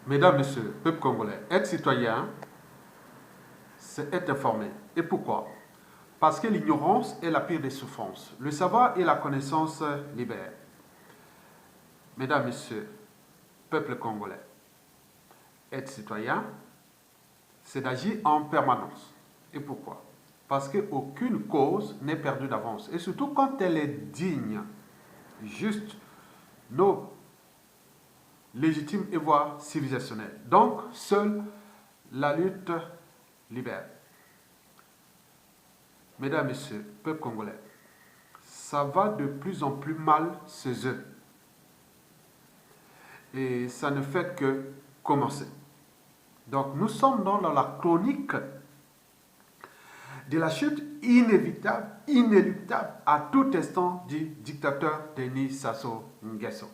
Mesdames, Messieurs, peuple congolais, être citoyen, c'est être informé. Et pourquoi? Parce que l'ignorance est la pire des souffrances. Le savoir et la connaissance libèrent. Mesdames, Messieurs, peuple congolais, être citoyen, c'est d'agir en permanence. Et pourquoi? Parce qu'aucune cause n'est perdue d'avance. Et surtout quand elle est digne, juste, noble, légitime et voire civilisationnelle. Donc, seule la lutte libère. Mesdames, Messieurs, peuple congolais, ça va de plus en plus mal chez eux. Et ça ne fait que commencer. Donc nous sommes dans la chronique de la chute inévitable, inéluctable à tout instant du dictateur Denis Sassou Nguesso.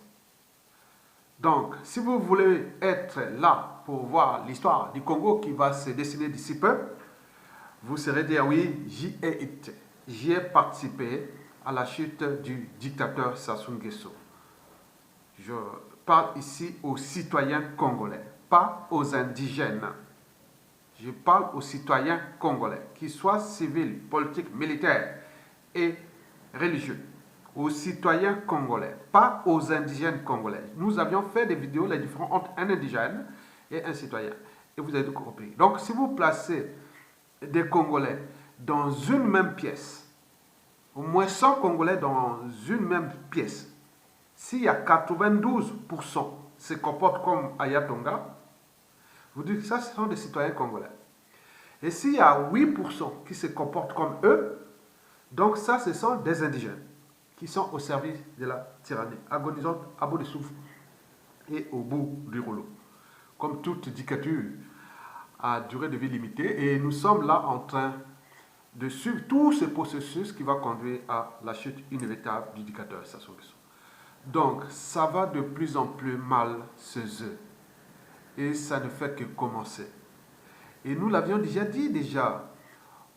Donc, si vous voulez être là pour voir l'histoire du Congo qui va se dessiner d'ici peu, vous serez dire oui, j'y ai été. J'y ai participé à la chute du dictateur Sassou Nguesso. Je parle ici aux citoyens congolais, pas aux indigènes. Je parle aux citoyens congolais, qu'ils soient civils, politiques, militaires et religieux. Aux citoyens congolais, pas aux indigènes congolais. Nous avions fait des vidéos, les différences entre un indigène et un citoyen. Et vous avez tout compris. Donc, si vous placez des Congolais dans une même pièce, au moins 100 Congolais dans une même pièce, s'il y a 92% se comportent comme Ayatonga, vous dites que ça, ce sont des citoyens congolais. Et s'il y a 8% qui se comportent comme eux, donc ça, ce sont des indigènes qui sont au service de la tyrannie, agonisante à bout de souffle et au bout du rouleau. Comme toute dictature à durée de vie limitée. Et nous sommes là en train de suivre tout ce processus qui va conduire à la chute inévitable du dictateur Sassou Nguesso. Donc, ça va de plus en plus mal chez eux. Et ça ne fait que commencer. Et nous l'avions déjà dit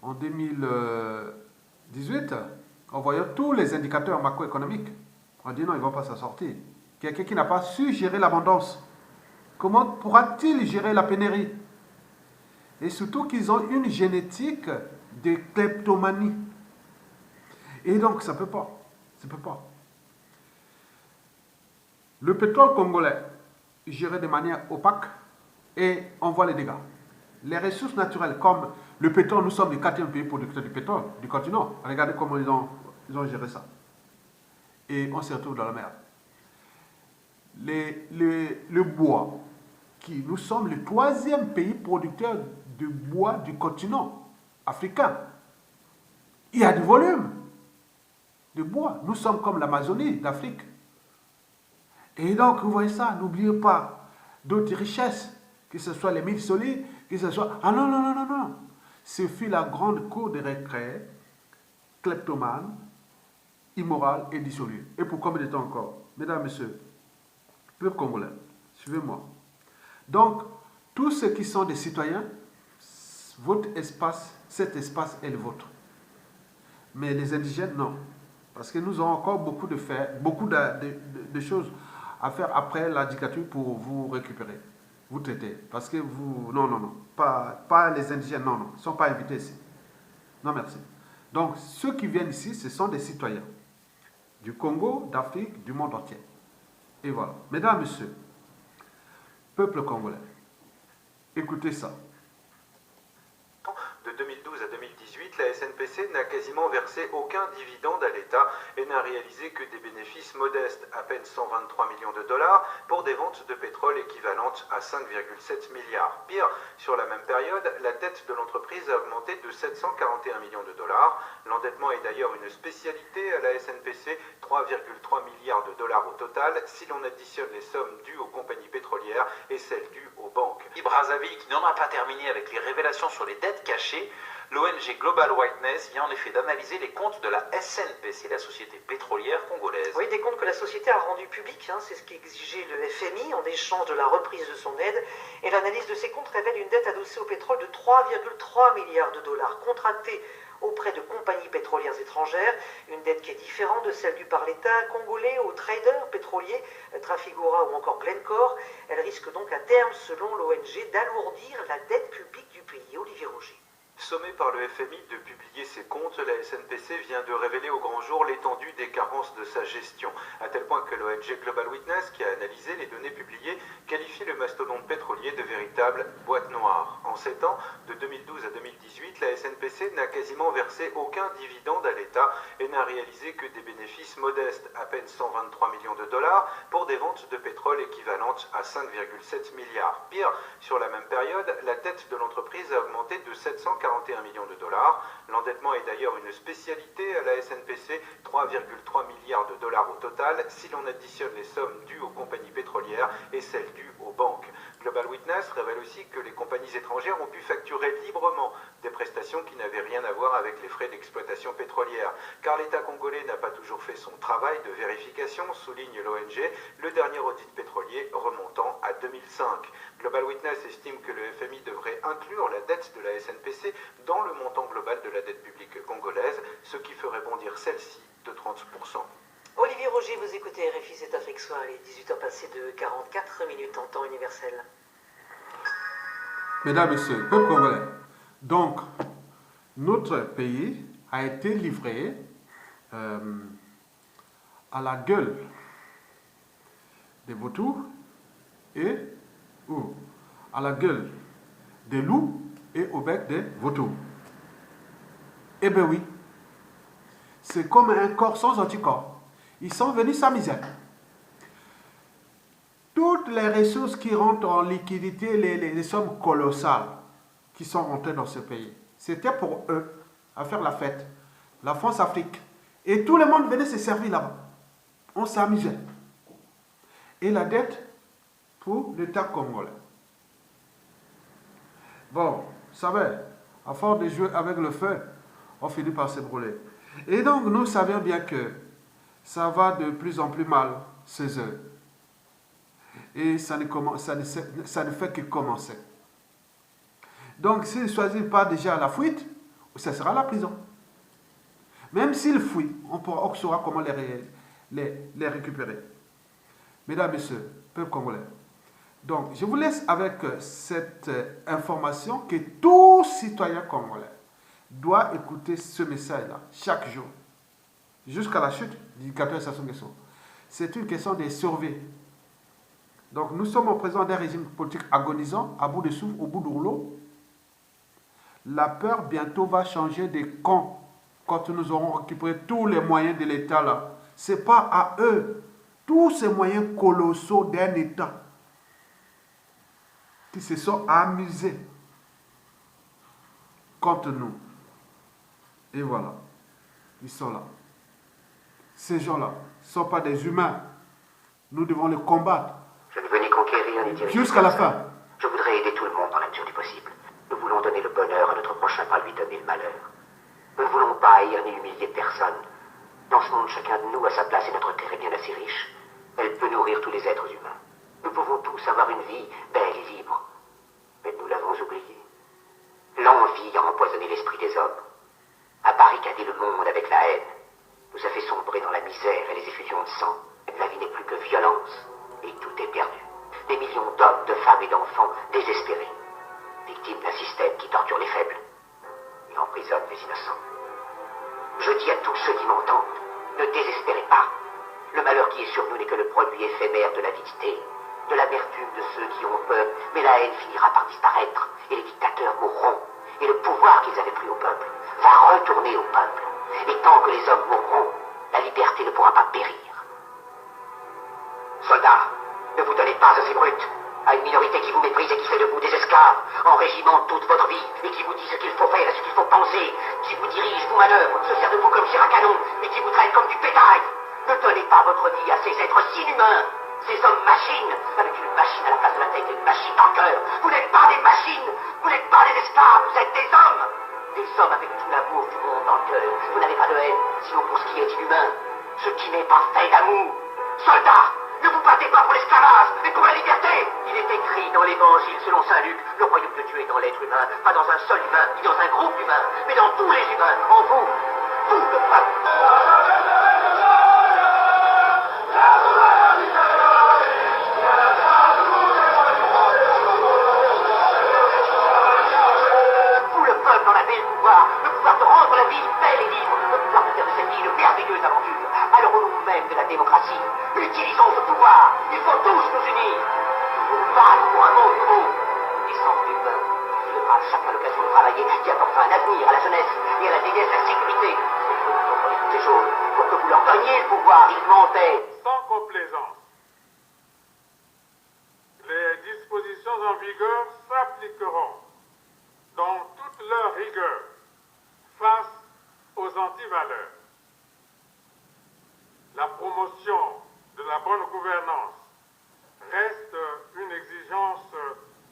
en 2018, en voyant tous les indicateurs macroéconomiques. On dit non, ils ne vont pas s'en sortir. Quelqu'un qui n'a pas su gérer l'abondance, comment pourra-t-il gérer la pénurie? Et surtout qu'ils ont une génétique de kleptomanie. Et donc, ça ne peut pas. Ça ne peut pas. Le pétrole congolais, géré de manière opaque, et on voit les dégâts. Les ressources naturelles, comme le pétrole, nous sommes le 4e pays producteur du pétrole du continent. Regardez comment ils ont géré ça. Et on se retrouve dans la merde. Le bois, nous sommes le 3e pays producteur de bois du continent africain. Il y a du volume de bois. Nous sommes comme l'Amazonie d'Afrique. Et donc, vous voyez ça, n'oubliez pas d'autres richesses, que ce soit les mines solides, que ce soit... Ah non, non, non, non, non. Ce fut la grande cour de récré, kleptomane, immorale et dissolue. Et pour combien de temps encore? Mesdames, Messieurs, peuple congolais, suivez-moi. Donc, tous ceux qui sont des citoyens, votre espace, cet espace est le vôtre. Mais les indigènes, non. Parce que nous avons encore beaucoup de choses à faire après la dictature pour vous récupérer, vous traiter. Parce que vous... Non, non, non. Pas les indigènes, non, non. Ils ne sont pas invités ici. Non, merci. Donc, ceux qui viennent ici, ce sont des citoyens. Du Congo, d'Afrique, du monde entier. Et voilà. Mesdames, Messieurs, peuple congolais, écoutez ça. De 2012 à 2018, la SNPC n'a quasiment versé aucun dividende à l'État et n'a réalisé que des bénéfices modestes, à peine 123 millions de dollars, pour des ventes de pétrole équivalentes à 5,7 milliards. Pire, sur la même période, la dette de l'entreprise a augmenté de 741 millions de dollars. L'endettement est d'ailleurs une spécialité à la SNPC, 3,3 milliards de dollars au total, si l'on additionne les sommes dues aux compagnies pétrolières et celles dues aux banques. Brazzaville qui n'en a pas terminé avec les révélations sur les dettes cachées, l'ONG Global Witness vient en effet d'analyser les comptes de la SNPC, la société pétrolière congolaise. Oui, des comptes que la société a rendus publics, c'est ce qu'exigeait le FMI en échange de la reprise de son aide. Et l'analyse de ces comptes révèle une dette adossée au pétrole de 3,3 milliards de dollars, contractée auprès de compagnies pétrolières étrangères, une dette qui est différente de celle due par l'État congolais aux traders pétroliers, Trafigura ou encore Glencore. Elle risque donc à terme, selon l'ONG, d'alourdir la dette publique du pays. Olivier Roger. Sommée par le FMI de publier ses comptes, la SNPC vient de révéler au grand jour l'étendue des carences de sa gestion, à tel point que l'ONG Global Witness, qui a analysé les données publiées, qualifie le mastodonte pétrolier de véritable boîte noire. En 7 ans, de 2012 à 2018, la SNPC n'a quasiment versé aucun dividende à l'État et n'a réalisé que des bénéfices modestes, à peine 123 millions de dollars, pour des ventes de pétrole équivalentes à 5,7 milliards. Pire, sur la même période, la dette de l'entreprise a augmenté de 741 millions de dollars. L'endettement est d'ailleurs une spécialité à la SNPC, 3,3 milliards de dollars au total, si l'on additionne les sommes dues aux compagnies pétrolières et celles dues aux banques. Global Witness révèle aussi que les compagnies étrangères ont pu facturer librement des prestations qui n'avaient rien à voir avec les frais d'exploitation pétrolière. Car l'État congolais n'a pas toujours fait son travail de vérification, souligne l'ONG, le dernier audit pétrolier remontant à 2005. Global Witness estime que le FMI devrait inclure la dette de la SNPC dans le montant global de la dette publique congolaise, ce qui ferait bondir celle-ci de 30%. Olivier Roger, vous écoutez RFI, c'est Afrique Soir, il est 18h passées de 44 minutes en temps universel. Mesdames et messieurs, peuple congolais, donc notre pays a été livré à la gueule des vautours et à la gueule des loups et au bec des vautours. Eh bien oui, c'est comme un corps sans anticorps. Ils sont venus s'amuser. Toutes les ressources qui rentrent en liquidité, les sommes colossales qui sont rentrées dans ce pays, c'était pour eux à faire la fête. La France-Afrique. Et tout le monde venait se servir là-bas. On s'amusait. Et la dette pour l'État congolais. Bon, vous savez, à force de jouer avec le feu, on finit par se brûler. Et donc, nous savions bien que ça va de plus en plus mal chez eux. Et ça ne fait que commencer. Donc, s'ils ne choisissent pas déjà la fuite, ce sera la prison. Même s'ils fuient, on saura comment les récupérer. Mesdames et messieurs, peuple congolais. Donc, je vous laisse avec cette information que tout citoyen congolais doit écouter ce message-là chaque jour, jusqu'à la chute du dictateur Sassou Nguesso. C'est une question de survie. Donc, nous sommes au présent d'un régime politique agonisant, à bout de souffle, au bout du rouleau. La peur bientôt va changer de camp quand nous aurons récupéré tous les moyens de l'État là. Ce n'est pas à eux, tous ces moyens colossaux d'un État qui se sont amusés contre nous. Et voilà, ils sont là. Ces gens-là ne sont pas des humains. Nous devons les combattre. Je ne veux ni conquérir ni diriger. Jusqu'à la fin. Je voudrais aider tout le monde dans la mesure du possible. Nous voulons donner le bonheur à notre prochain, pas lui donner le malheur. Nous ne voulons pas haïr ni humilier personne. Dans ce monde, chacun de nous a sa place et notre terre est bien assez riche. Elle peut nourrir tous les êtres humains. Nous pouvons tous avoir une vie belle et libre. Mais nous l'avons oublié. L'envie a empoisonné l'esprit des hommes, a barricadé le monde avec la haine, nous a fait sombrer dans la misère et les effusions de sang. La vie n'est plus que violence, et tout est perdu. Des millions d'hommes, de femmes et d'enfants désespérés, victimes d'un système qui torture les faibles et emprisonne les innocents. Je dis à tous ceux qui m'entendent, ne désespérez pas. Le malheur qui est sur nous n'est que le produit éphémère de l'avidité, de l'amertume de ceux qui ont peur, mais la haine finira par disparaître, et les dictateurs mourront, et le pouvoir qu'ils avaient pris au peuple va retourner au peuple. Et tant que les hommes mourront, la liberté ne pourra pas périr. Soldats, ne vous donnez pas à ces brutes, à une minorité qui vous méprise et qui fait de vous des esclaves, en régiment toute votre vie, et qui vous dit ce qu'il faut faire et ce qu'il faut penser, qui vous dirige, vous manœuvre, se sert de vous comme chair à canon, et qui vous traite comme du bétail. Ne donnez pas votre vie à ces êtres si inhumains, ces hommes machines, avec une machine à la place de la tête et une machine dans le cœur. Vous n'êtes pas des machines, vous n'êtes pas des esclaves, vous êtes des hommes. Des hommes avec tout l'amour du monde dans le cœur. Vous n'avez pas de haine, sinon pour ce qui est inhumain, ce qui n'est pas fait d'amour. Soldats, ne vous battez pas pour l'esclavage, mais pour la liberté. Il est écrit écrit dans l'Évangile selon saint Luc, le royaume de Dieu est dans l'être humain, pas dans un seul humain, ni dans un groupe humain, mais dans tous les humains, en vous, tout le peuple. Tout le peuple en avait le pouvoir de rendre la vie belle et libre, le pouvoir de faire de cette vie une merveilleuse aventure. Alors au nom même de la démocratie, utilisons ce pouvoir, il faut tous nous unir. Nous voulons battre pour un monde nouveau. Et sans humain, qui donnera à chacun l'occasion de travailler, qui apportera un avenir à la jeunesse et à la vieillesse la sécurité. Il faut nous comprenez toutes ces choses pour que vous leur donniez le pouvoir, ils mentaient. Sans complaisance, les dispositions en vigueur s'appliqueront dans toute leur rigueur face aux antivaleurs. La promotion de la bonne gouvernance reste une exigence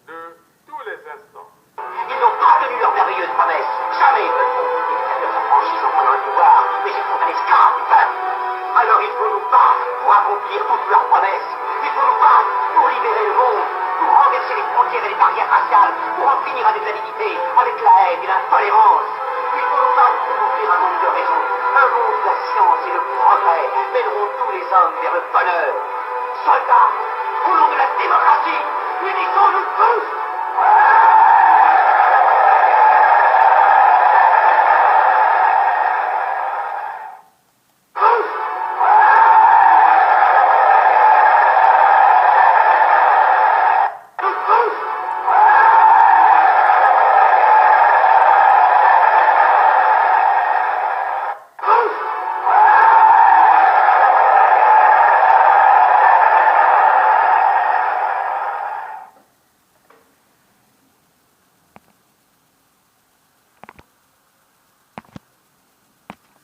de tous les instants. Ils n'ont pas tenu leurs merveilleuses promesses. Jamais ils ne le font. Les dictateurs s'affranchissent en prenant le pouvoir, mais ils sont un esclave du peuple. Alors il faut nous battre pour accomplir toutes leurs promesses. Il faut nous battre pour libérer le monde, pour renverser les frontières et les barrières raciales, pour en finir avec la dignité, avec la haine et l'intolérance. Il faut nous battre pour construire un monde de raison, un monde où la science et le progrès mèneront tous les hommes vers le bonheur. Soldats, au nom de la démocratie, unissons-nous tous.